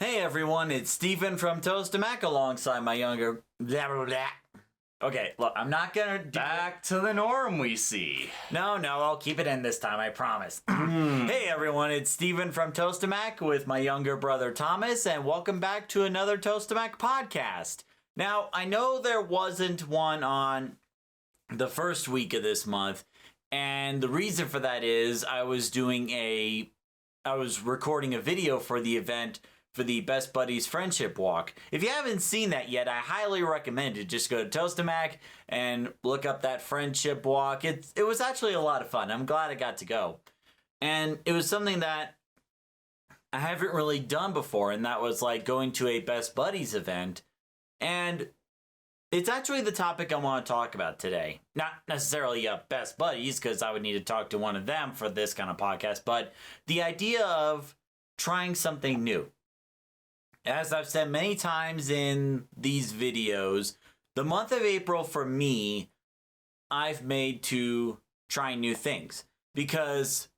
Hey everyone, it's Steven from Tostemac alongside my younger blah blah blah. Okay, look, I'm not gonna Back to the norm we see. No, I'll keep it in this time, I promise. Hey everyone, it's Steven from Tostemac with my younger brother Thomas, and welcome back to another Tostemac podcast. Now, I know there wasn't one on the first week of this month, and the reason for that is I was recording a video for the event for the Best Buddies Friendship Walk. If you haven't seen that yet, I highly recommend it. Just go to Tostemac and look up that Friendship Walk. It was actually a lot of fun. I'm glad I got to go. And it was something that I haven't really done before, and that was like going to a Best Buddies event. And it's actually the topic I want to talk about today. Not necessarily Best Buddies, because I would need to talk to one of them for this kind of podcast, but the idea of trying something new. As I've said many times in these videos, the month of April for me, I've made to try new things. Because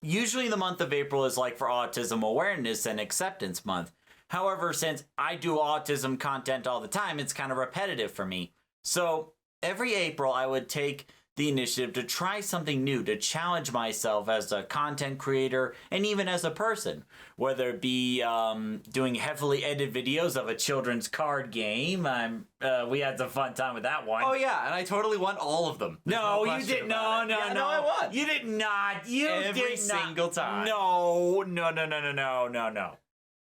usually the month of April is like for Autism Awareness and Acceptance Month. However, since I do autism content all the time, it's kind of repetitive for me. So every April, I would take the initiative to try something new, to challenge myself as a content creator and even as a person. Whether it be doing heavily edited videos of a children's card game. We had some fun time with that one. Oh yeah, and I totally won all of them. No, you did not. No, I won. You did not. Every single time. No.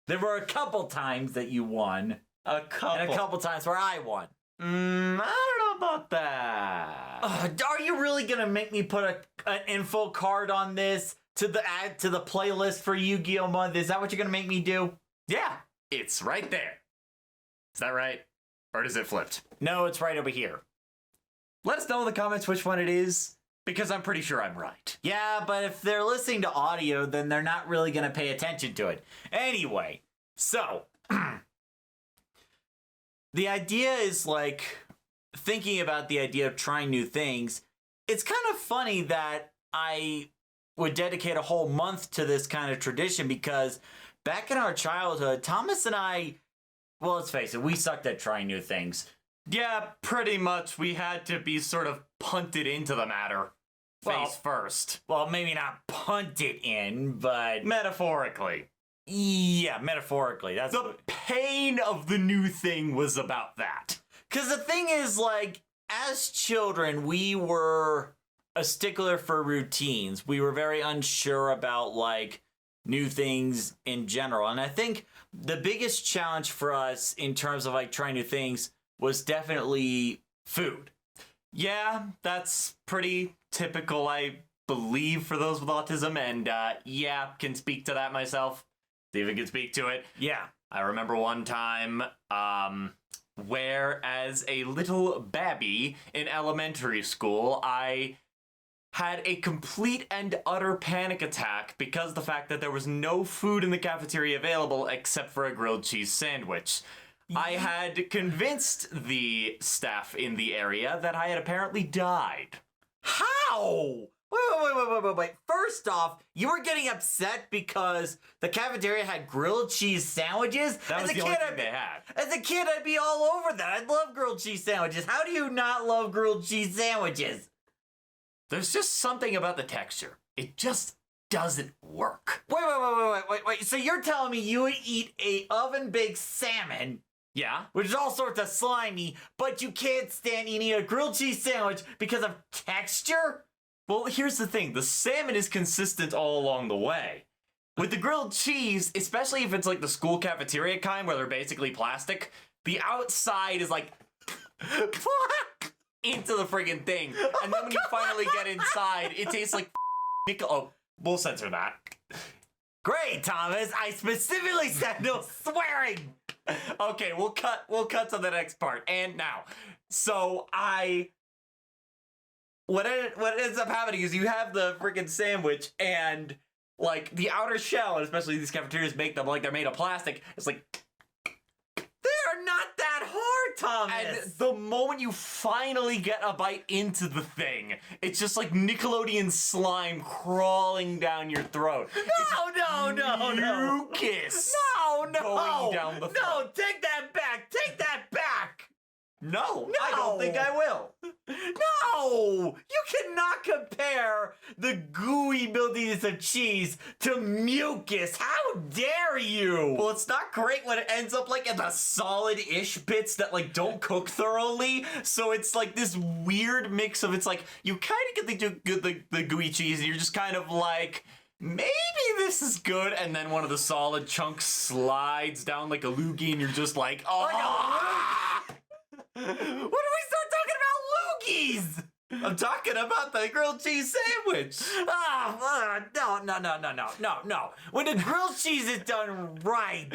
There were a couple times that you won. A couple. And a couple times where I won. I don't know about that. Are you really gonna make me put an info card on this to add to the playlist for Yu-Gi-Oh! Month? Is that what you're gonna make me do? Yeah, it's right there. Is that right? Or is it flipped? No, it's right over here. Let us know in the comments which one it is, because I'm pretty sure I'm right. Yeah, but if they're listening to audio, then they're not really gonna pay attention to it. Anyway, so the idea is like thinking about the idea of trying new things. It's kind of funny that I would dedicate a whole month to this kind of tradition because back in our childhood, Thomas and I, well, let's face it, we sucked at trying new things. Yeah, pretty much. We had to be sort of punted into the matter. Face first. Well, maybe not punted in, but metaphorically. Yeah, metaphorically. That's the pain of the new thing was about that. Because the thing is, like, as children, we were a stickler for routines. We were very unsure about, like, new things in general. And I think the biggest challenge for us in terms of, like, trying new things was definitely food. Yeah, that's pretty typical, I believe, for those with autism. And, yeah, can speak to that myself. Steven can speak to it. Yeah. I remember one time, where as a little babby in elementary school, I had a complete and utter panic attack because of the fact that there was no food in the cafeteria available except for a grilled cheese sandwich. I had convinced the staff in the area that I had apparently died. How? Wait. First off, you were getting upset because the cafeteria had grilled cheese sandwiches? That was the only thing they had. As a kid, I'd be all over that. I'd love grilled cheese sandwiches. How do you not love grilled cheese sandwiches? There's just something about the texture. It just doesn't work. Wait. So you're telling me you would eat a oven-baked salmon, yeah, which is all sorts of slimy, but you can't stand eating a grilled cheese sandwich because of texture? Well, here's the thing. The salmon is consistent all along the way. With the grilled cheese, especially if it's like the school cafeteria kind where they're basically plastic, the outside is like into the friggin' thing. And then when you finally get inside, it tastes like nickel. Oh, we'll censor that. Great, Thomas. I specifically said no swearing. Okay, we'll cut to the next part. And now, so what ends up happening is you have the freaking sandwich and like the outer shell, and especially these cafeterias make them like they're made of plastic. It's like there are not that hard, Thomas. And the moment you finally get a bite into the thing, it's just like Nickelodeon slime crawling down your throat. No. Mucus. No. Going down the No, throat. take that back. Take that back. No, I don't think I will. No! You cannot compare the gooey buildings of cheese to mucus. How dare you? Well, it's not great when it ends up like in the solid-ish bits that like don't cook thoroughly. So it's like this weird mix of, it's like you kind of get the gooey cheese and you're just kind of like, maybe this is good, and then one of the solid chunks slides down like a loogie and you're just like, oh. When do we start talking about loogies? I'm talking about the grilled cheese sandwich. No. When the grilled cheese is done right,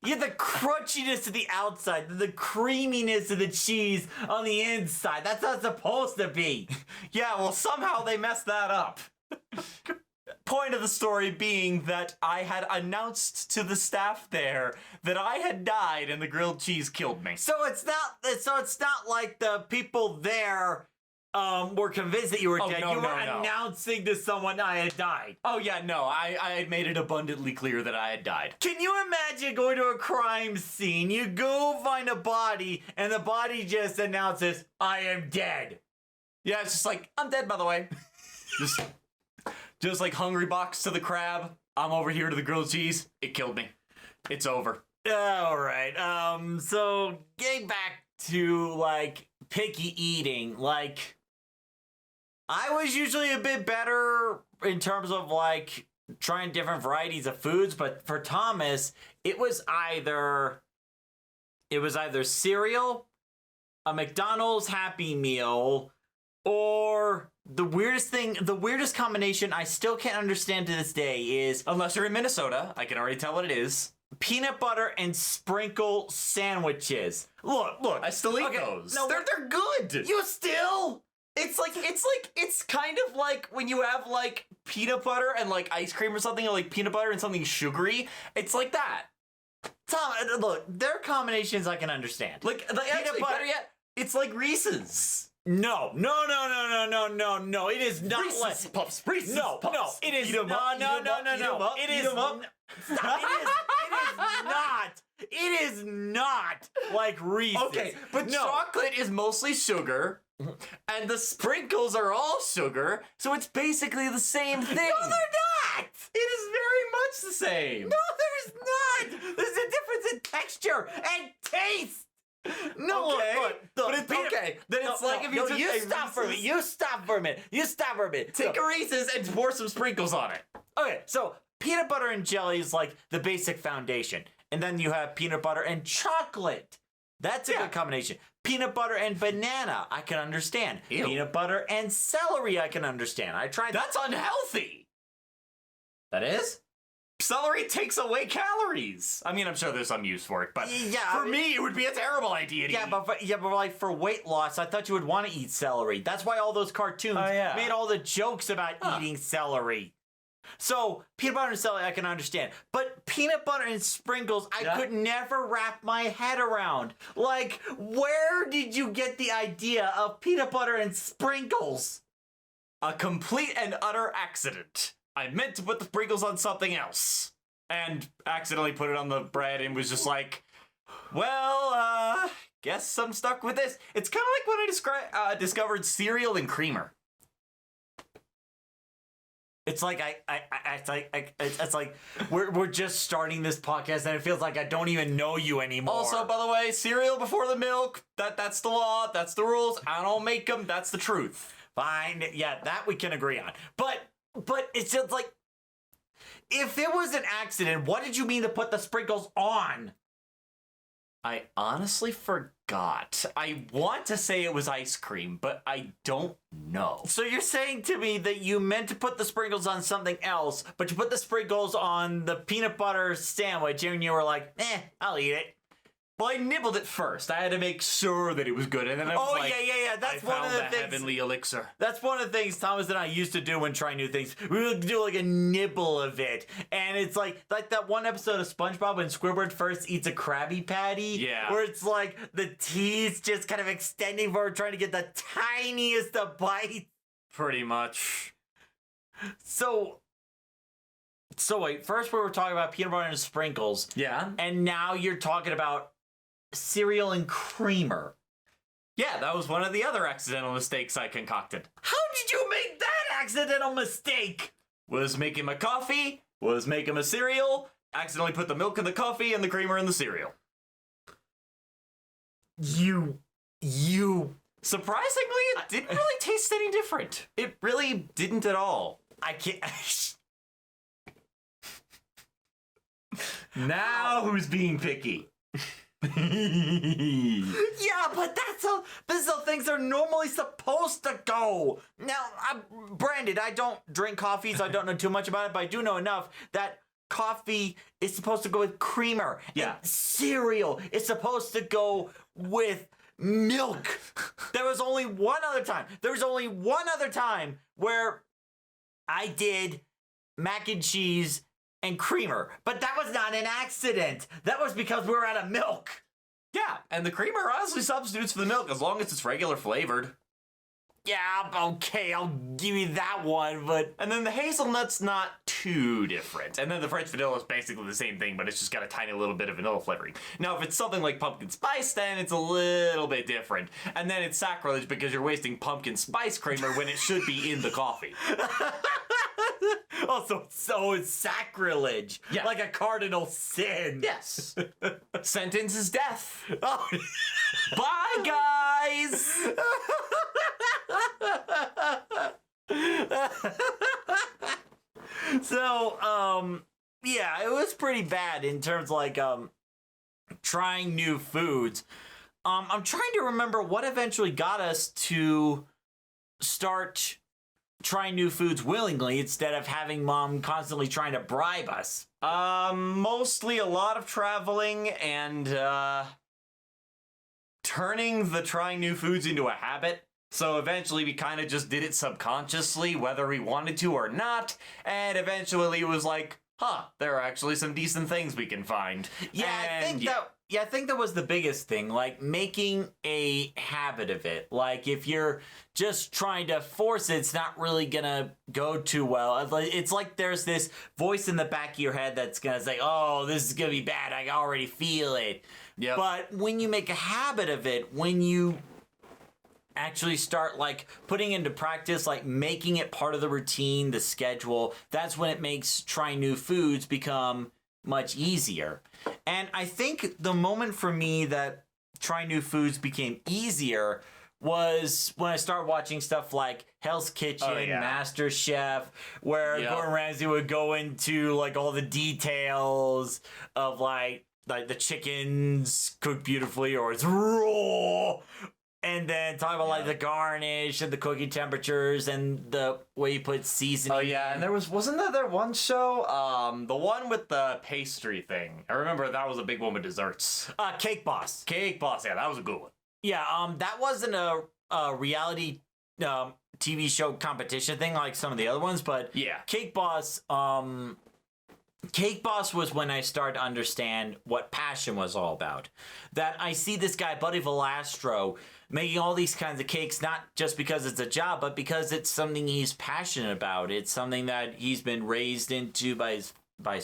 you have the crunchiness to the outside, the creaminess of the cheese on the inside. That's not supposed to be. Yeah, well, somehow they messed that up. Point of the story being that I had announced to the staff there that I had died and the grilled cheese killed me. So it's not like the people there were convinced that you were dead. You were announcing to someone I had died. Oh yeah, no, I had made it abundantly clear that I had died. Can you imagine going to a crime scene? You go find a body and the body just announces, I am dead. Yeah, it's just like, I'm dead, by the way. Just like Hungry Box to the crab, I'm over here to the grilled cheese. It killed me. It's over. All right. So getting back to like picky eating, like I was usually a bit better in terms of like trying different varieties of foods, but for Thomas, it was either cereal, a McDonald's Happy Meal, or the weirdest combination I still can't understand to this day is, unless you're in Minnesota, I can already tell what it is. Peanut butter and sprinkle sandwiches. Look. I still eat those. No, they're good. You still? It's kind of like when you have like peanut butter and like ice cream or something, or like peanut butter and something sugary. It's like that. Tom, look, their combinations I can understand. Like peanut butter, better yet, it's like Reese's. No. It is not Reese's Puffs. Reese's Puffs. No. It is not. No. It is not. It is not like Reese's. Okay, but chocolate is mostly sugar, and the sprinkles are all sugar, so it's basically the same thing. No, they're not. It is very much the same. No, there is not. There's a difference in texture and taste. No, okay, but it's okay. Then it's like if you took you stop for a minute. You stop for a minute. Take a Reese's and pour some sprinkles on it. Okay, so peanut butter and jelly is like the basic foundation. And then you have peanut butter and chocolate. That's a good combination. Peanut butter and banana, I can understand. Ew. Peanut butter and celery, I can understand. I tried that. That's unhealthy. That is? Celery takes away calories. I mean, I'm sure there's some use for it, but for me, it would be a terrible idea to eat. But like for weight loss, I thought you would want to eat celery. That's why all those cartoons made all the jokes about eating celery. So peanut butter and celery, I can understand. But peanut butter and sprinkles, I could never wrap my head around. Like, where did you get the idea of peanut butter and sprinkles? A complete and utter accident. I meant to put the sprinkles on something else. And accidentally put it on the bread and was just like, well, guess I'm stuck with this. It's kind of like when I discovered cereal and creamer. It's like it's like we're just starting this podcast and it feels like I don't even know you anymore. Also, by the way, cereal before the milk, that's the law, that's the rules. I don't make them, that's the truth. Fine, yeah, that we can agree on. But it's just like, if it was an accident, what did you mean to put the sprinkles on? I honestly forgot. I want to say it was ice cream, but I don't know. So you're saying to me that you meant to put the sprinkles on something else, but you put the sprinkles on the peanut butter sandwich and you were like, I'll eat it. Well, I nibbled it first. I had to make sure that it was good, and then I was like, yeah. That's I one found of the the things. heavenly elixir. That's one of the things Thomas and I used to do when trying new things. We would do like a nibble of it, and it's like that one episode of SpongeBob when Squidward first eats a Krabby Patty. Yeah. Where it's like the teeth just kind of extending forward, trying to get the tiniest of bites. Pretty much. So wait. First we were talking about peanut butter and sprinkles. Yeah. And now you're talking about cereal and creamer. Yeah, that was one of the other accidental mistakes I concocted. How did you make that accidental mistake? Was making my coffee, was making my cereal, accidentally put the milk in the coffee and the creamer in the cereal. You. Surprisingly, it didn't really taste any different. It really didn't at all. I can't. Now who's being picky? Yeah, but this is how things are normally supposed to go. Now, Brandon, I don't drink coffee, so I don't know too much about it, but I do know enough that coffee is supposed to go with creamer. Yeah. And cereal is supposed to go with milk. There was only one other time where I did mac and cheese and creamer, but that was not an accident. That was because we were out of milk. Yeah, and the creamer honestly substitutes for the milk as long as it's regular flavored. Yeah, okay, I'll give you that one, but... And then the hazelnut's not too different. And then the French vanilla is basically the same thing, but it's just got a tiny little bit of vanilla flavoring. Now, if it's something like pumpkin spice, then it's a little bit different. And then it's sacrilege because you're wasting pumpkin spice creamer when it should be in the coffee. Oh, so it's sacrilege. Yeah. Like a cardinal sin. Yes. Sentence is death. Oh. Bye, guys! So, yeah, it was pretty bad in terms of, like, trying new foods. I'm trying to remember what eventually got us to start trying new foods willingly instead of having Mom constantly trying to bribe us. Mostly a lot of traveling and, turning the trying new foods into a habit. So eventually we kind of just did it subconsciously, whether we wanted to or not, and eventually it was like, there are actually some decent things we can find. Yeah, And I think that was the biggest thing, like making a habit of it. Like if you're just trying to force it, it's not really gonna go too well. It's like there's this voice in the back of your head that's gonna say, "Oh, this is gonna be bad. I already feel it." Yep. But when you make a habit of it, when you actually start like putting into practice, like making it part of the routine, the schedule, that's when it makes trying new foods become much easier. And I think the moment for me that trying new foods became easier was when I started watching stuff like Hell's Kitchen, Master Chef, where Gordon Ramsay would go into like all the details of like the chickens cooked beautifully or it's raw. And then talk about like the garnish and the cooking temperatures and the way you put seasoning. Oh yeah, and wasn't there one show? The one with the pastry thing. I remember that was a big one with desserts. Cake Boss. Cake Boss, yeah, that was a good one. Yeah, that wasn't a reality TV show competition thing like some of the other ones, but yeah, Cake Boss was when I started to understand what passion was all about. That I see this guy, Buddy Valastro, making all these kinds of cakes, not just because it's a job, but because it's something he's passionate about. It's something that he's been raised into by his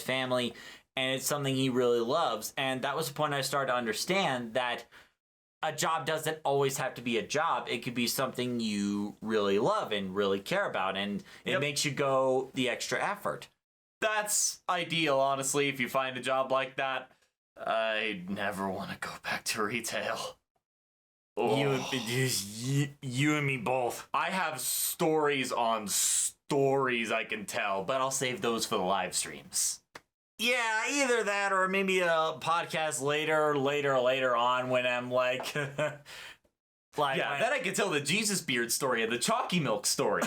family, and it's something he really loves. And that was the point I started to understand that a job doesn't always have to be a job. It could be something you really love and really care about, and it makes you go the extra effort. That's ideal, honestly, if you find a job like that. I never want to go back to retail. Oh. You and me both. I have stories on stories I can tell, but I'll save those for the live streams. Yeah, either that or maybe a podcast later on when I'm like... then I can tell the Jesus beard story and the chalky milk story.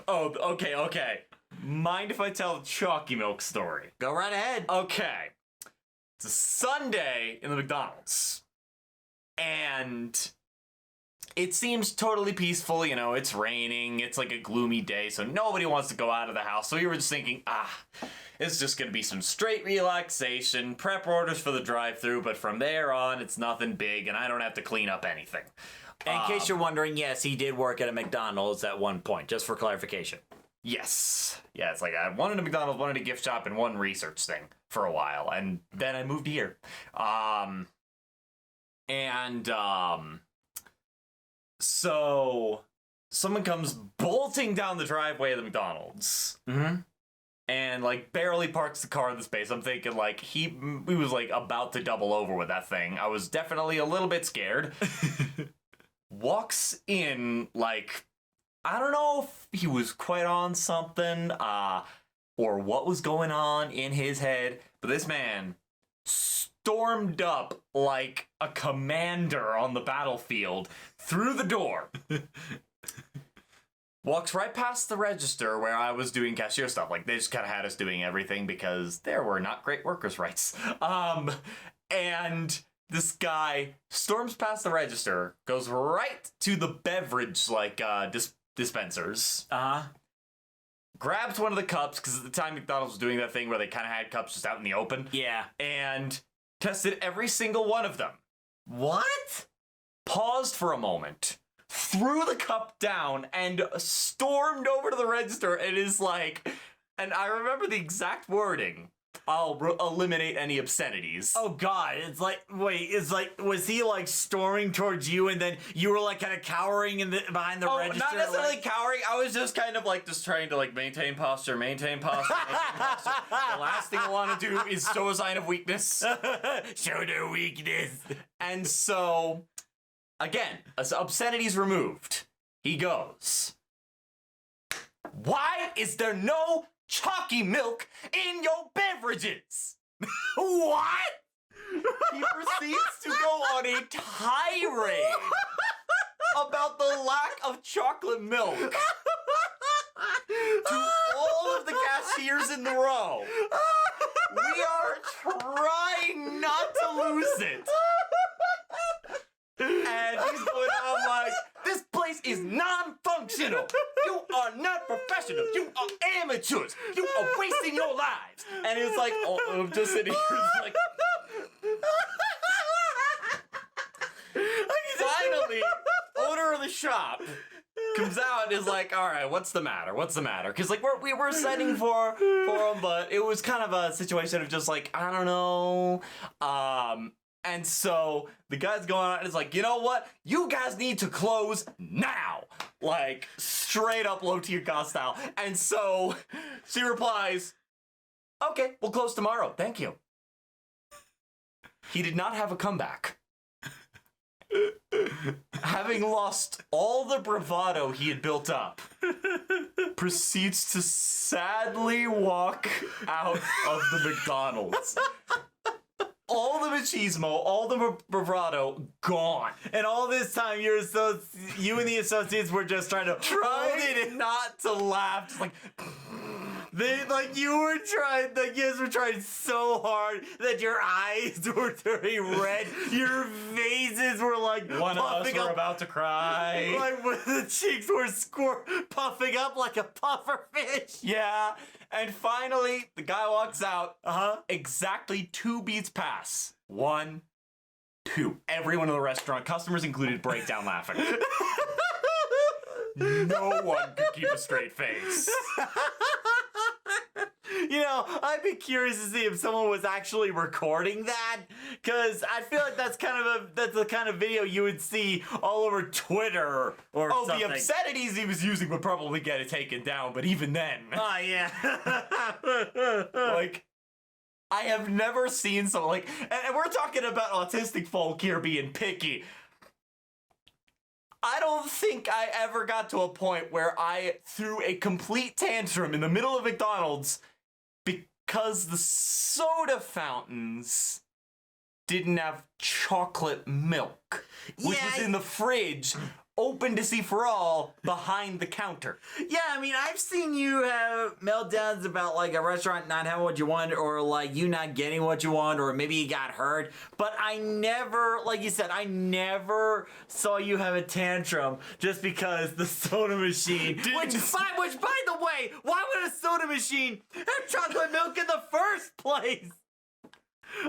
Okay. Mind if I tell the chalky milk story? Go right ahead. Okay. It's a Sunday in the McDonald's. And it seems totally peaceful, you know, it's raining, it's like a gloomy day, so nobody wants to go out of the house. So we were just thinking, it's just gonna be some straight relaxation, prep orders for the drive-thru, but from there on, it's nothing big, and I don't have to clean up anything. In case you're wondering, yes, he did work at a McDonald's at one point, just for clarification. Yes. Yeah, it's like I wanted a McDonald's, wanted a gift shop, and one research thing for a while, and then I moved here. So someone comes bolting down the driveway of the McDonald's. Mm-hmm. And, like, barely parks the car in the space. I'm thinking, like, he was, like, about to double over with that thing. I was definitely a little bit scared. Walks in, like, I don't know if he was quite on something, or what was going on in his head, but this man stormed up like a commander on the battlefield through the door. Walks right past the register where I was doing cashier stuff. Like, they just kind of had us doing everything because there were not great workers' rights. And this guy storms past the register, goes right to the beverage, like, dispensers. Grabs one of the cups, because at the time McDonald's was doing that thing where they kind of had cups just out in the open. Yeah. And tested every single one of them. What? Paused for a moment, threw the cup down, and stormed over to the register and is like, and I remember the exact wording, I'll eliminate any obscenities. Oh God, it's like, wait, it's like, was he like storming towards you and then you were like kind of cowering behind the register? Not necessarily like... cowering, I was just kind of like just trying to like maintain posture. The last thing I want to do is show a sign of weakness. Show their weakness. And so, again, obscenities removed. He goes, why is there no chalky milk in your beverages? What? He proceeds to go on a tirade about the lack of chocolate milk to all of the cashiers in the row. We are trying not to lose it. And he's going on like, this place is non-functional. You are not professional. You are amateurs. You are wasting your lives. And it's like, I'm just sitting here like... Finally, owner of the shop comes out and is like, all right, what's the matter? Because like we were setting for him, but it was kind of a situation of just like, I don't know. And so the guy's going on and is like, you know what? You guys need to close now. Like, straight up low tier cost style. And so she replies, okay, we'll close tomorrow. Thank you. He did not have a comeback. Having lost all the bravado he had built up, proceeds to sadly walk out of the McDonald's. All the machismo, all the bravado, gone. And all this time, you and the associates were just trying not to laugh. Just like, you guys were trying so hard that your eyes were turning red. Your faces were like one of us were about to cry. Like the cheeks were puffing up like a puffer fish. Yeah. And finally, the guy walks out. Exactly 2 beats pass. 1, 2. Everyone in the restaurant, customers included, break down laughing. No one could keep a straight face. You know, I'd be curious to see if someone was actually recording that, because I feel like that's the kind of video you would see all over Twitter or something. The obscenities he was using would probably get it taken down, but even then. Oh, yeah. Like, I have never seen someone, like, and we're talking about autistic folk here being picky. I don't think I ever got to a point where I threw a complete tantrum in the middle of McDonald's because the soda fountains didn't have chocolate milk, which was in the fridge open to see for all behind the counter. Yeah, I mean, I've seen you have meltdowns about like a restaurant not having what you want, or like you not getting what you want, or maybe you got hurt. But I never, like you said, I never saw you have a tantrum just because the soda machine. Which, by the way, why would a soda machine have chocolate milk in the first place?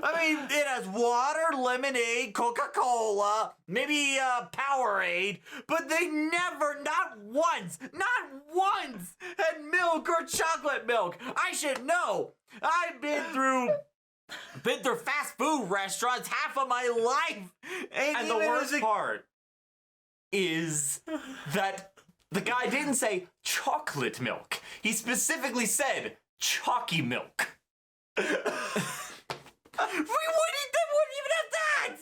I mean, it has water, lemonade, Coca-Cola, maybe Powerade, but they never, not once, had milk or chocolate milk. I should know. I've been through fast food restaurants half of my life. And the worst part is that the guy didn't say chocolate milk. He specifically said chalky milk. We wouldn't even have that!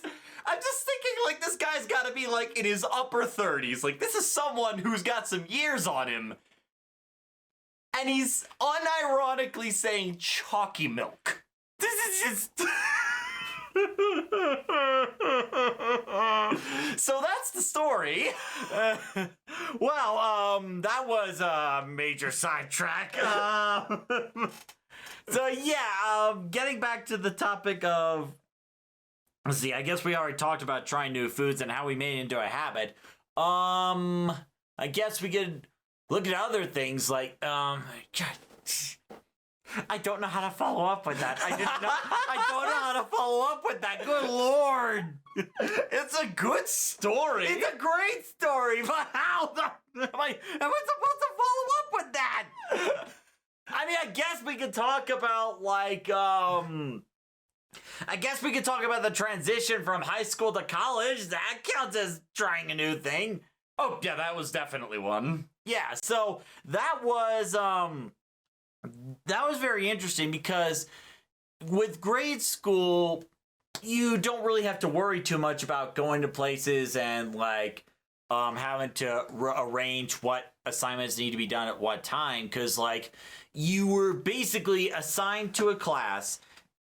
I'm just thinking, like, this guy's gotta be, like, in his upper 30s. Like, this is someone who's got some years on him. And he's unironically saying chalky milk. This is just... So that's the story. Well, that was a major sidetrack. So yeah, getting back to the topic of, let's see, I guess we already talked about trying new foods and how we made it into a habit. I guess we could look at other things like, God, I don't know how to follow up with that. I don't know how to follow up with that. Good Lord. It's a good story. It's a great story, but how am I supposed to follow up with that? I mean, I guess we could talk about, like, I guess we could talk about the transition from high school to college. That counts as trying a new thing. Oh, yeah, that was definitely one. Yeah, so that was very interesting because with grade school, you don't really have to worry too much about going to places and, like, having to arrange what assignments need to be done at what time, because, like, you were basically assigned to a class,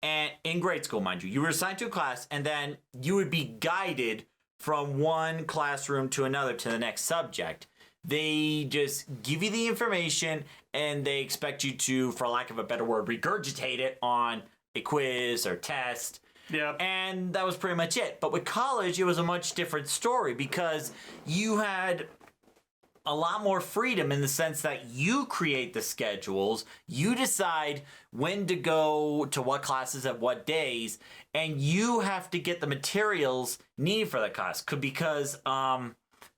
and in grade school, mind you, you were assigned to a class, and then you would be guided from one classroom to another to the next subject. They just give you the information, and they expect you to, for lack of a better word, regurgitate it on a quiz or test. Yeah. And that was pretty much it. But with college, it was a much different story because you had a lot more freedom in the sense that you create the schedules, you decide when to go to what classes at what days, and you have to get the materials needed for that class. Because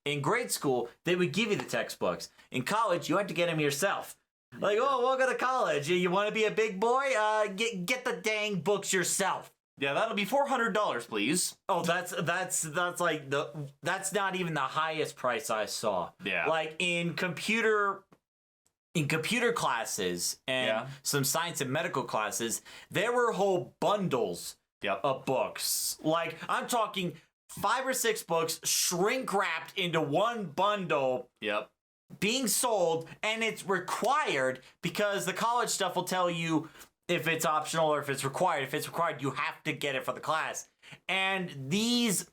in grade school, they would give you the textbooks. In college, you had to get them yourself. Like, oh, welcome to college. You want to be a big boy? Get the dang books yourself. Yeah, that'll be $400, please. Oh, that's like that's not even the highest price I saw. Yeah. Like in computer classes and some science and medical classes, there were whole bundles of books. Like I'm talking 5 or 6 books shrink wrapped into one bundle. Yep. Being sold, and it's required because the college stuff will tell you if it's optional or if it's required. If it's required, you have to get it for the class. And these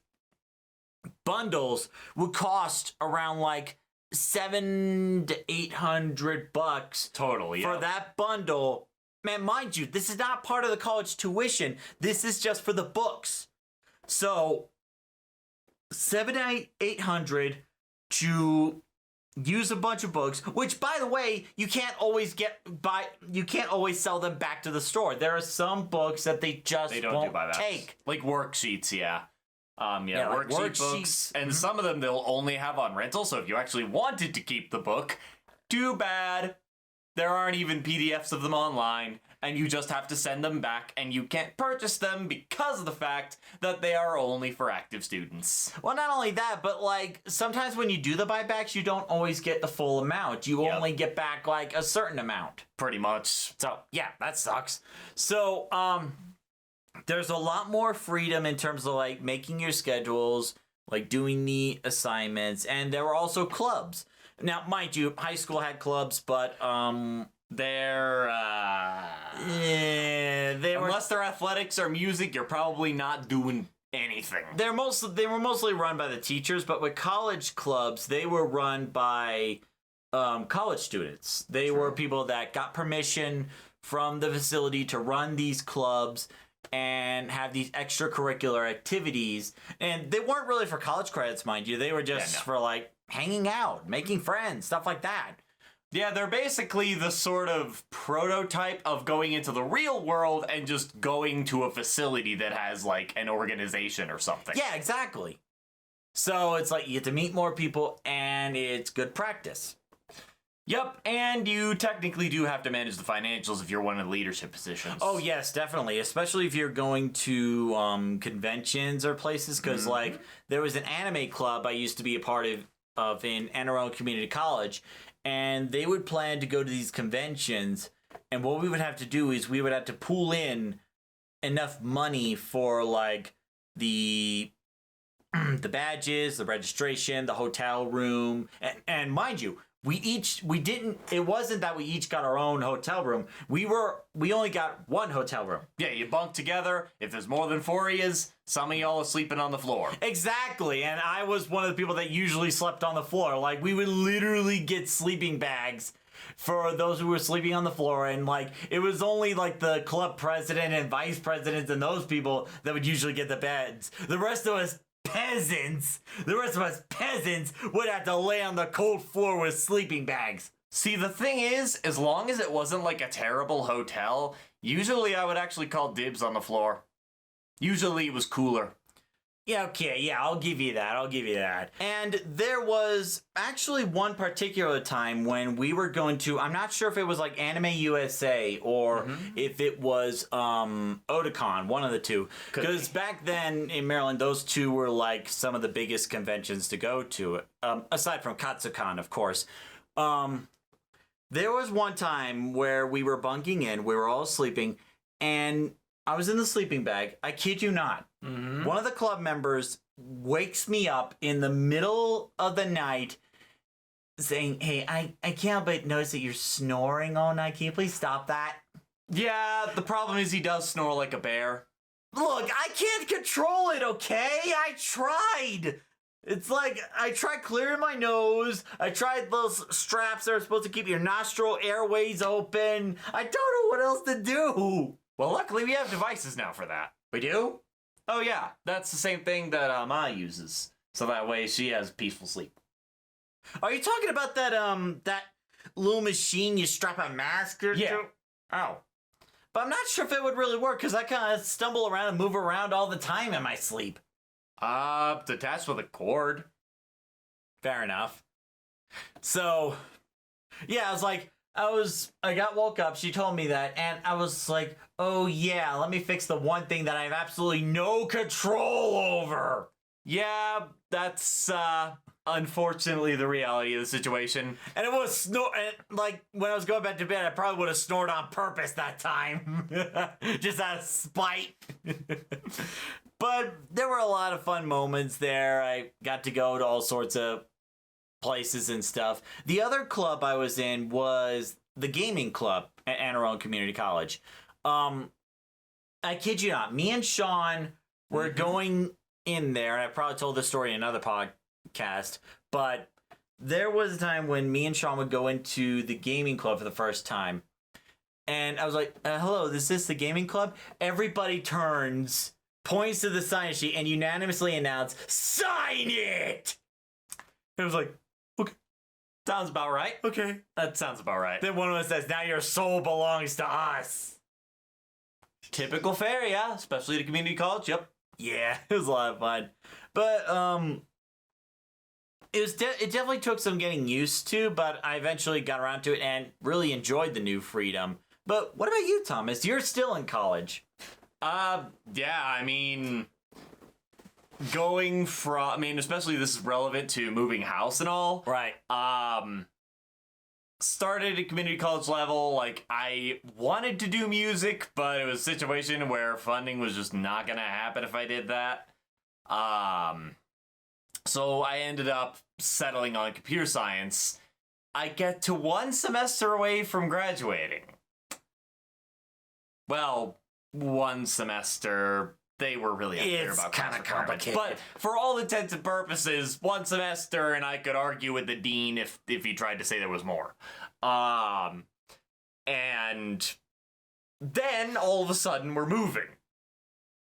bundles would cost around like $700 to $800 total for that bundle. Man, mind you, this is not part of the college tuition. This is just for the books. So $700 to $800 to use a bunch of books, which, by the way, you can't always sell them back to the store. There are some books that they don't won't do buybacks. Take. Like worksheets, worksheet like books. And some of them they'll only have on rental, so if you actually wanted to keep the book, too bad. There aren't even PDFs of them online, and you just have to send them back, and you can't purchase them because of the fact that they are only for active students. Well, not only that, but like sometimes when you do the buybacks, you don't always get the full amount. You only get back like a certain amount. Pretty much. So yeah, that sucks. So there's a lot more freedom in terms of like making your schedules, like doing the assignments, and there were also clubs. Now, mind you, high school had clubs, but they're unless they're athletics or music, you're probably not doing anything. They were mostly run by the teachers, but with college clubs, they were run by college students. They were people that got permission from the facility to run these clubs and have these extracurricular activities. And they weren't really for college credits, mind you. They were just for like hanging out, making friends, stuff like that. Yeah, they're basically the sort of prototype of going into the real world and just going to a facility that has like an organization or something. Yeah, exactly. So it's like you get to meet more people and it's good practice. Yep, and you technically do have to manage the financials if you're one of the leadership positions. Oh, yes, definitely. Especially if you're going to conventions or places. Because, like, there was an anime club I used to be a part of in Anne Arundel Community College. And they would plan to go to these conventions. And what we would have to do is we would have to pool in enough money for, like, the badges, the registration, the hotel room. And mind you, it wasn't that we each got our own hotel room. We only got one hotel room. Yeah, you bunk together. If there's more than 4 of yous, some of y'all are sleeping on the floor. Exactly, and I was one of the people that usually slept on the floor. Like, we would literally get sleeping bags for those who were sleeping on the floor, and like, it was only like the club president and vice presidents and those people that would usually get the beds. The rest of us peasants would have to lay on the cold floor with sleeping bags. See, the thing is, as long as it wasn't like a terrible hotel, usually I would actually call dibs on the floor. Usually it was cooler. Yeah, okay, yeah, I'll give you that. And there was actually one particular time when we were going to, I'm not sure if it was like Anime USA or if it was Otakon, one of the two. Because back then in Maryland, those two were like some of the biggest conventions to go to, aside from Katsucon, of course. There was one time where we were bunking in, we were all sleeping, and I was in the sleeping bag. I kid you not. One of the club members wakes me up in the middle of the night saying, hey, I can't help but notice that you're snoring all night. Can you please stop that? Yeah, the problem is he does snore like a bear. Look, I can't control it, okay? I tried. It's like, I tried clearing my nose. I tried those straps that are supposed to keep your nostril airways open. I don't know what else to do. Well, luckily we have devices now for that. We do? Oh yeah, that's the same thing that Ma uses. So that way she has peaceful sleep. Are you talking about that little machine you strap a mask to? Yeah. Oh. But I'm not sure if it would really work, because I kind of stumble around and move around all the time in my sleep. Attached with a cord. Fair enough. So, yeah, I got woke up, she told me that, and I was like, oh yeah, let me fix the one thing that I have absolutely no control over. Yeah, that's, unfortunately the reality of the situation. And it was like, when I was going back to bed, I probably would have snored on purpose that time. Just out of spite. But there were a lot of fun moments there. I got to go to all sorts of places and stuff. The other club I was in was the gaming club at Anne Arundel Community College. I kid you not, me and Sean were going in there, and I probably told this story in another podcast, but there was a time when me and Sean would go into the gaming club for the first time, and I was like, hello, is this the gaming club? Everybody turns, points to the sign sheet, and unanimously announce, sign it! It was like, okay. Sounds about right. Okay. That sounds about right. Then one of us says, now your soul belongs to us. Typical fare, yeah. Especially at a community college, yep. Yeah, it was a lot of fun. But, it definitely took some getting used to, but I eventually got around to it and really enjoyed the new freedom. But what about you, Thomas? You're still in college. Yeah, I mean, especially this is relevant to moving house and all. Right. Started at community college level, like, I wanted to do music, but it was a situation where funding was just not gonna happen if I did that. So I ended up settling on computer science. I get to 1 semester away from graduating. Well, 1 semester they were really unclear It's about kinda class requirements. complicated. But for all intents and purposes, 1 semester, and I could argue with the dean if he tried to say there was more. And then all of a sudden we're moving.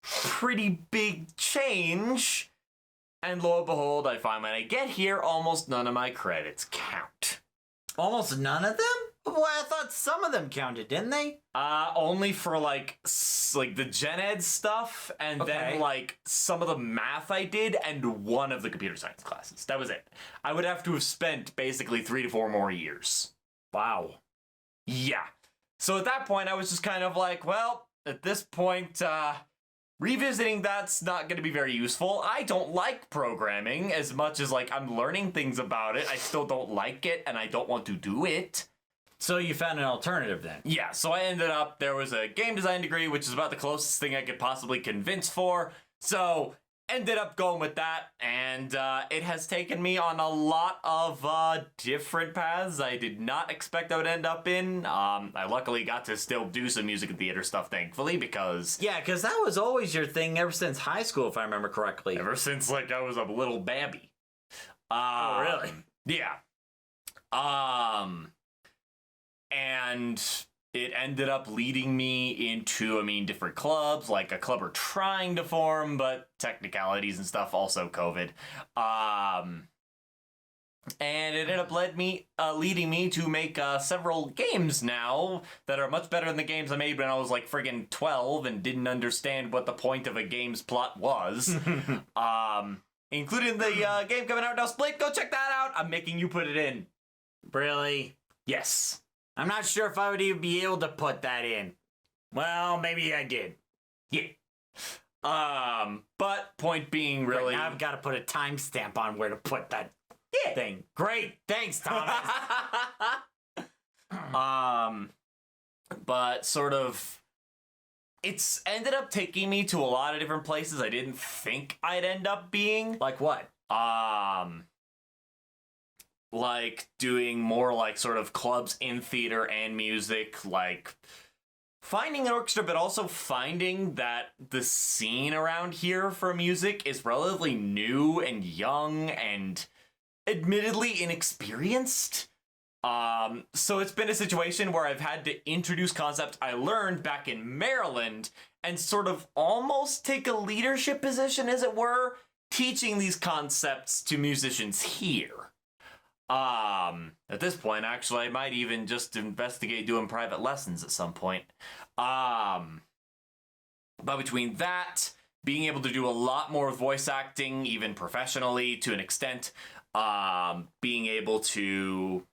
Pretty big change. And lo and behold, I find when I get here, almost none of my credits count. Almost none of them? Well, I thought some of them counted, didn't they? Only for like the gen ed stuff, and then Okay. like some of the math I did, and one of the computer science classes. That was it. I would have to have spent basically 3 to 4 more years. Wow. Yeah. So at that point, I was just kind of like, well, at this point, revisiting that's not going to be very useful. I don't like programming as much as like I'm learning things about it. I still don't like it, and I don't want to do it. So you found an alternative then? Yeah, so I ended up, there was a game design degree, which is about the closest thing I could possibly convince for. So ended up going with that, and it has taken me on a lot of different paths I did not expect I would end up in. I luckily got to still do some music and theater stuff, thankfully, because Yeah, because that was always your thing ever since high school, if I remember correctly. ever since like I was a little babby. Oh, really? Yeah. And it ended up leading me into, different clubs, like a club we're trying to form, but technicalities and stuff, also COVID. And it ended up leading me to make several games now that are much better than the games I made when I was like friggin' 12 and didn't understand what the point of a game's plot was. Including the game coming out now, Split. Go check that out. I'm making you put it in. Really? Yes. I'm not sure if I would even be able to put that in. Well, maybe I did. Yeah. But point being, really, Right now I've got to put a timestamp on where to put that thing. Great. Thanks, Thomas. but sort of, it's ended up taking me to a lot of different places I didn't think I'd end up being. Like what? Like doing more like sort of clubs in theater and music, like finding an orchestra, but also finding that the scene around here for music is relatively new and young and admittedly inexperienced. So it's been a situation where I've had to introduce concepts I learned back in Maryland and sort of almost take a leadership position, as it were, teaching these concepts to musicians here. At this point, actually, I might even just investigate doing private lessons at some point. But between that, being able to do a lot more voice acting, even professionally to an extent, being able to,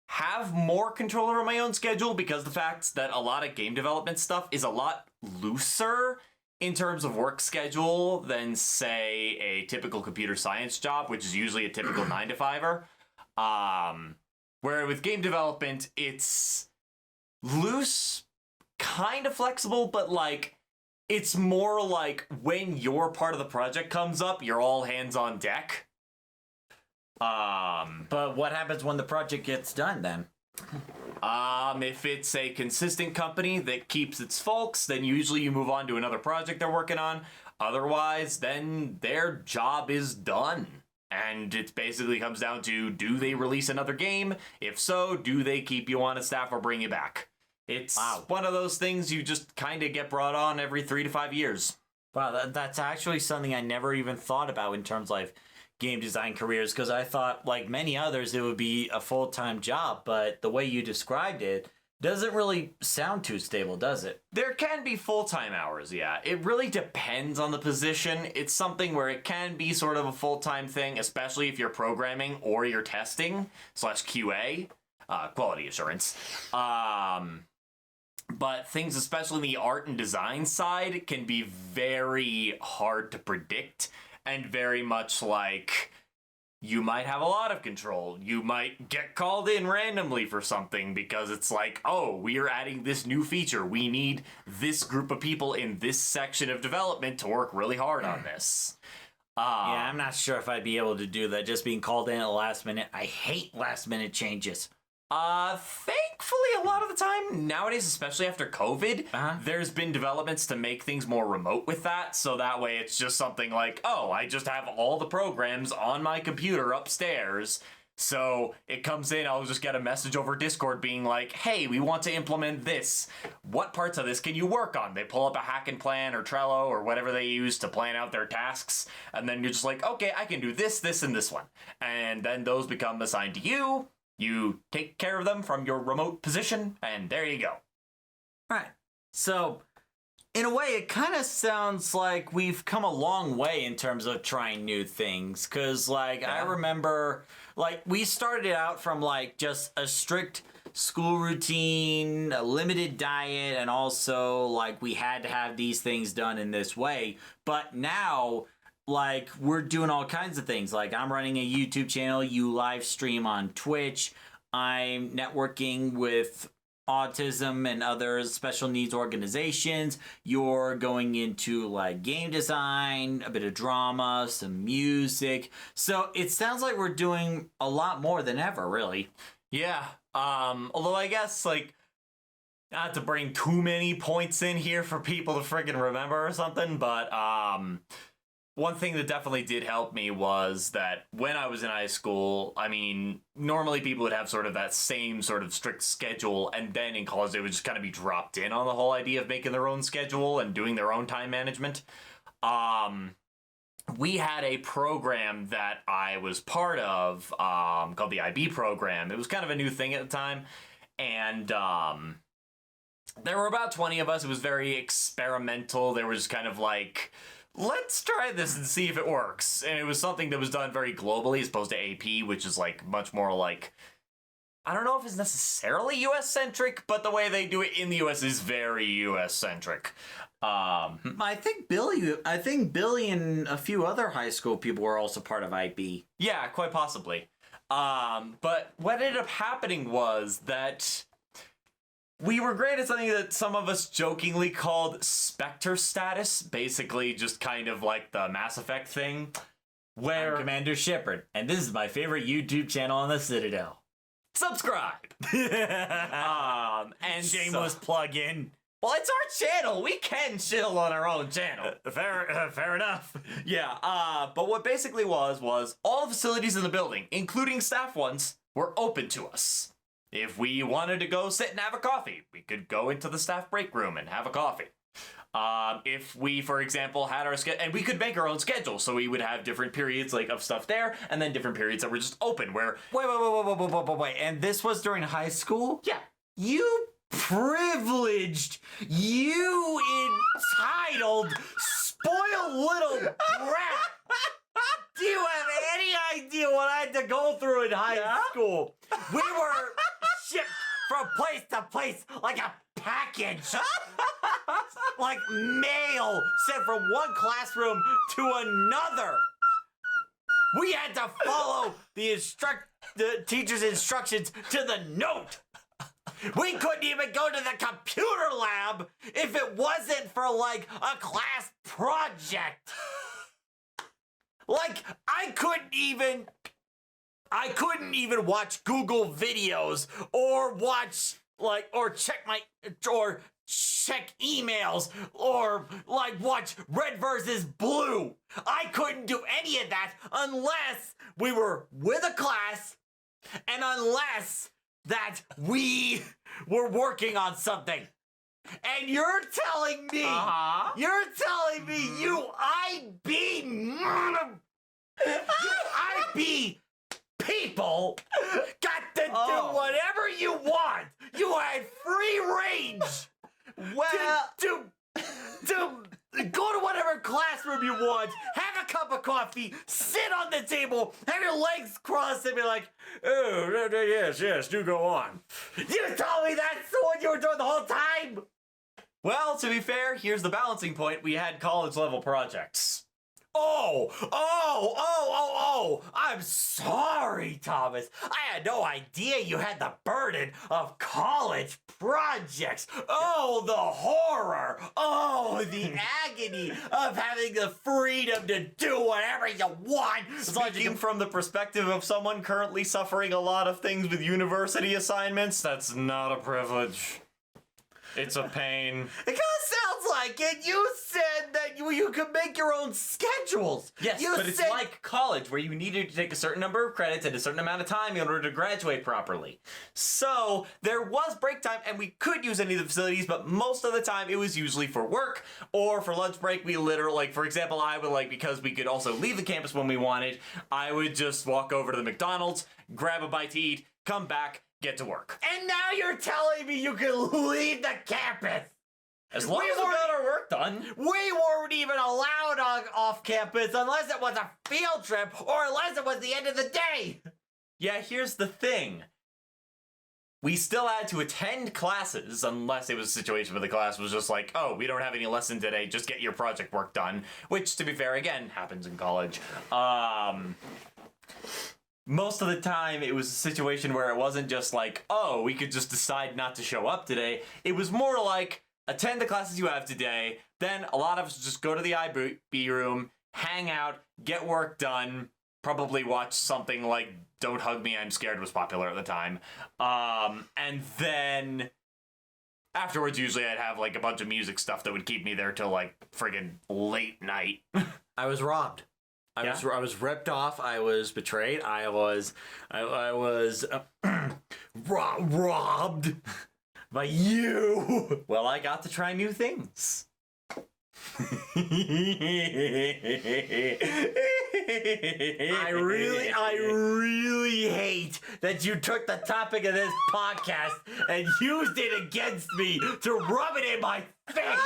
have more control over my own schedule, because the fact that a lot of game development stuff is a lot looser in terms of work schedule than, say, a typical computer science job, which is usually a typical 9-to-5er. Where with game development, it's loose, kind of flexible, but like, it's more like when your part of the project comes up, you're all hands on deck. But what happens when the project gets done then? If it's a consistent company that keeps its folks, then usually you move on to another project they're working on. Otherwise, then their job is done. And it basically comes down to, do they release another game? If so, do they keep you on as staff or bring you back? It's one of those things you just kind of get brought on every 3 to 5 years. Wow, that's actually something I never even thought about in terms of like game design careers, because I thought, like many others, it would be a full-time job, but the way you described it doesn't really sound too stable, does it? There can be full-time hours, yeah. It really depends on the position. It's something where it can be sort of a full-time thing, especially if you're programming or you're testing / QA, quality assurance. But things, especially in the art and design side, can be very hard to predict, and very much like, you might have a lot of control. You might get called in randomly for something because it's like, oh, we are adding this new feature. We need this group of people in this section of development to work really hard on this. Yeah, I'm not sure if I'd be able to do that, just being called in at the last minute. I hate last minute changes. Thankfully, thankfully, a lot of the time nowadays, especially after COVID, there's been developments to make things more remote with that. So that way it's just something like, oh, I just have all the programs on my computer upstairs. So it comes in, I'll just get a message over Discord being like, hey, we want to implement this. What parts of this can you work on? They pull up a Hack and Plan or Trello or whatever they use to plan out their tasks. And then you're just like, okay, I can do this, this, and this one. And then those become assigned to you. You take care of them from your remote position, and there you go. Right. So, in a way, it kind of sounds like we've come a long way in terms of trying new things. Because, like, I remember, like, we started out from, like, just a strict school routine, a limited diet, and also, like, we had to have these things done in this way. But now, like, we're doing all kinds of things. Like, I'm running a YouTube channel, you live stream on Twitch, I'm networking with autism and other special needs organizations. You're going into like game design, a bit of drama, some music. So it sounds like we're doing a lot more than ever, really. Yeah. Although I guess like not to bring too many points in here for people to friggin' remember or something, but one thing that definitely did help me was that when I was in high school, I mean, normally people would have sort of that same sort of strict schedule, and then in college they would just kind of be dropped in on the whole idea of making their own schedule and doing their own time management. We had a program that I was part of called the IB program. It was kind of a new thing at the time, and there were about 20 of us. It was very experimental. There was kind of like, let's try this and see if it works. And it was something that was done very globally as opposed to AP, which is like much more like, I don't know if it's necessarily US centric, but the way they do it in the US is very US centric. I think Billy and a few other high school people were also part of IB. Yeah, quite possibly. But what ended up happening was that we were granted something that some of us jokingly called Spectre status, basically just kind of like the Mass Effect thing, where I'm Commander Shepard, and this is my favorite YouTube channel on the Citadel. Subscribe! And Shameless plug-in. Well, it's our channel. We can chill on our own channel. Fair enough. Yeah, but what basically was all the facilities in the building, including staff ones, were open to us. If we wanted to go sit and have a coffee, we could go into the staff break room and have a coffee. If we, for example, had our schedule, and we could make our own schedule, so we would have different periods like of stuff there, and then different periods that were just open, where... Wait, and this was during high school? Yeah. You privileged, you entitled, spoiled little brat! Do you have any idea what I had to go through in high school? We were shipped from place to place like a package. Like mail sent from one classroom to another. We had to follow the teacher's instructions to the note. We couldn't even go to the computer lab if it wasn't for like a class project. Like, I couldn't even watch Google videos or watch, like, or check emails or, like, watch Red versus Blue. I couldn't do any of that unless we were with a class and unless that we were working on something. And you're telling me, you IB people got to do whatever you want. You had free range. To go to whatever classroom you want, have a cup of coffee, sit on the table, have your legs crossed and be like, oh, yes, do go on. You told me that's what you were doing the whole time? Well, to be fair, here's the balancing point. We had college level projects. Oh, I'm sorry, Thomas. I had no idea you had the burden of college projects. Oh, the horror. Oh, the agony of having the freedom to do whatever you want. Speaking from the perspective of someone currently suffering a lot of things with university assignments, that's not a privilege. It's a pain. It kind of sounds like it. You said that you could make your own schedules. Yes, but it's like college, where you needed to take a certain number of credits at a certain amount of time in order to graduate properly. So there was break time, and we could use any of the facilities, but most of the time it was usually for work or for lunch break. We literally, like, for example, I would, because we could also leave the campus when we wanted, I would just walk over to the McDonald's, grab a bite to eat, come back, get to work. And now you're telling me you can leave the campus. As long as we got our work done. We weren't even allowed off campus unless it was a field trip or unless it was the end of the day. Yeah, here's the thing. We still had to attend classes unless it was a situation where the class was just like, oh, we don't have any lesson today, just get your project work done. Which, to be fair, again, happens in college. Most of the time, it was a situation where it wasn't just like, oh, we could just decide not to show up today. It was more like, attend the classes you have today, then a lot of us just go to the IB room, hang out, get work done, probably watch something like Don't Hug Me, I'm Scared was popular at the time. And then afterwards, usually I'd have like a bunch of music stuff that would keep me there till like friggin' late night. I was robbed. I was ripped off. I was betrayed. I was robbed by you. Well, I got to try new things. I really hate that you took the topic of this podcast and used it against me to rub it in my face.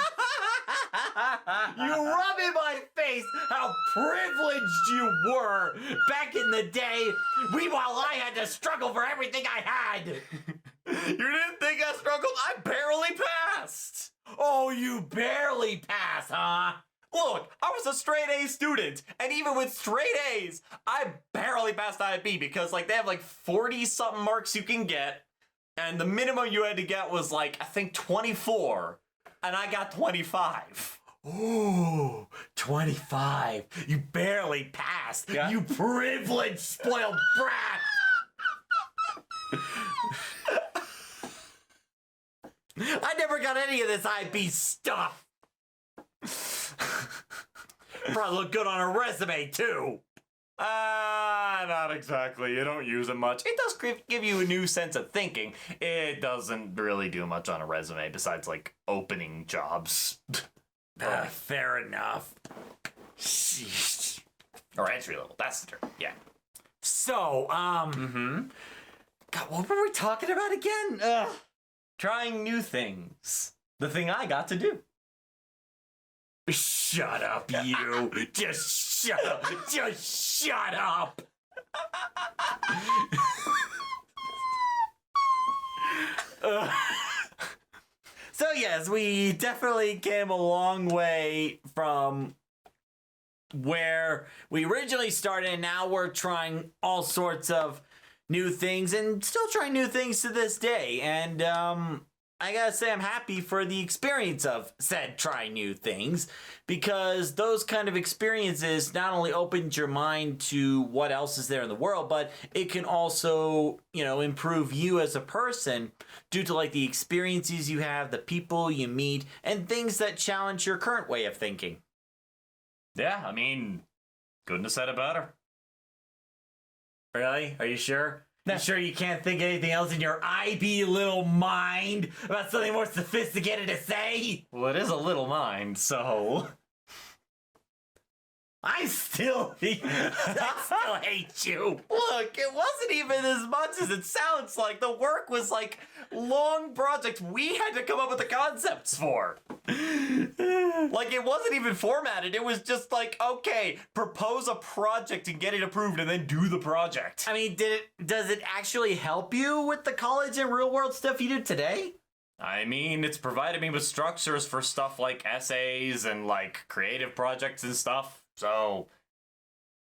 You rub in my face how privileged you were back in the day. Meanwhile, I had to struggle for everything I had. You didn't think I struggled? I barely passed. Oh, you barely passed, huh? Look, I was a straight A student, and even with straight A's, I barely passed IB because, they have, 40-something marks you can get, and the minimum you had to get was, I think 24, and I got 25. Ooh, 25. You barely passed. Yeah. You privileged, spoiled brat. I never got any of this IB stuff. Probably look good on a resume, too. Not exactly. You don't use it much. It does give you a new sense of thinking. It doesn't really do much on a resume besides, opening jobs. Fair enough. Sheesh. Or entry level. That's the term. Yeah. So, God, what were we talking about again? Trying new things. The thing I got to do. Shut up, you. Just shut up. Just shut up. So yes, we definitely came a long way from where we originally started, and now we're trying all sorts of new things and still trying new things to this day. And I gotta say I'm happy for the experience of said try new things, because those kind of experiences not only opened your mind to what else is there in the world, but it can also, improve you as a person due to the experiences you have, the people you meet, and things that challenge your current way of thinking. Yeah, I mean, couldn't have said it better. Really? Are you sure? You sure you can't think of anything else in your IB little mind about something more sophisticated to say? Well, it is a little mind, so... I still hate you. Look, it wasn't even as much as it sounds like. The work was long projects we had to come up with the concepts for. It wasn't even formatted. It was just okay, propose a project and get it approved and then do the project. I mean, does it actually help you with the college and real world stuff you do today? I mean, it's provided me with structures for stuff like essays and creative projects and stuff. So,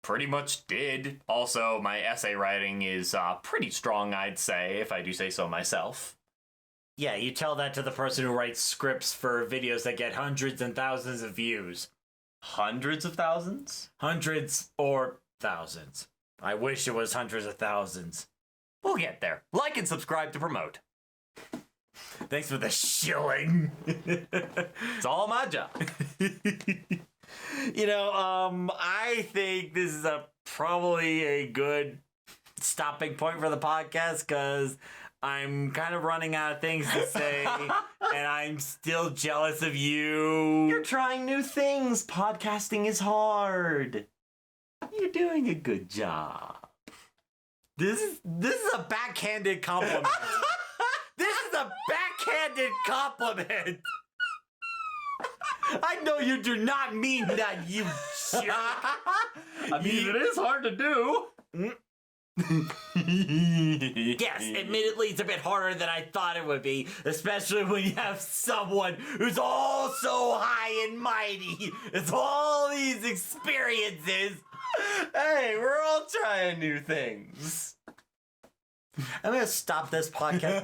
pretty much did. Also, my essay writing is pretty strong, I'd say, if I do say so myself. Yeah, you tell that to the person who writes scripts for videos that get hundreds and thousands of views. Hundreds of thousands? Hundreds or thousands. I wish it was hundreds of thousands. We'll get there. Like and subscribe to promote. Thanks for the shilling. It's all my job. I think this is probably a good stopping point for the podcast because I'm kind of running out of things to say and I'm still jealous of you. You're trying new things. Podcasting is hard. You're doing a good job. This is a backhanded compliment. This is a backhanded compliment. I know you do not mean that, you jerk. I mean, it is hard to do. Yes, admittedly, it's a bit harder than I thought it would be, especially when you have someone who's all so high and mighty. It's all these experiences. Hey, we're all trying new things. I'm gonna stop this podcast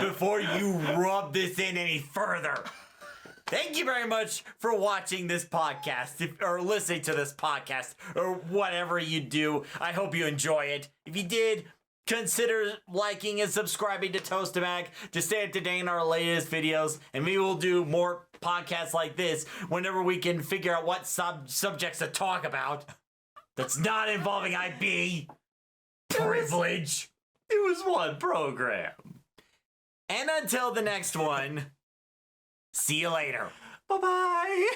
before you rub this in any further. Thank you very much for watching this podcast or listening to this podcast or whatever you do. I hope you enjoy it. If you did, consider liking and subscribing to Tostemac to stay up to date on our latest videos. And maybe we'll do more podcasts like this whenever we can figure out what subjects to talk about. That's not involving IB. Privilege. It was one program. And until the next one, see you later. Bye-bye.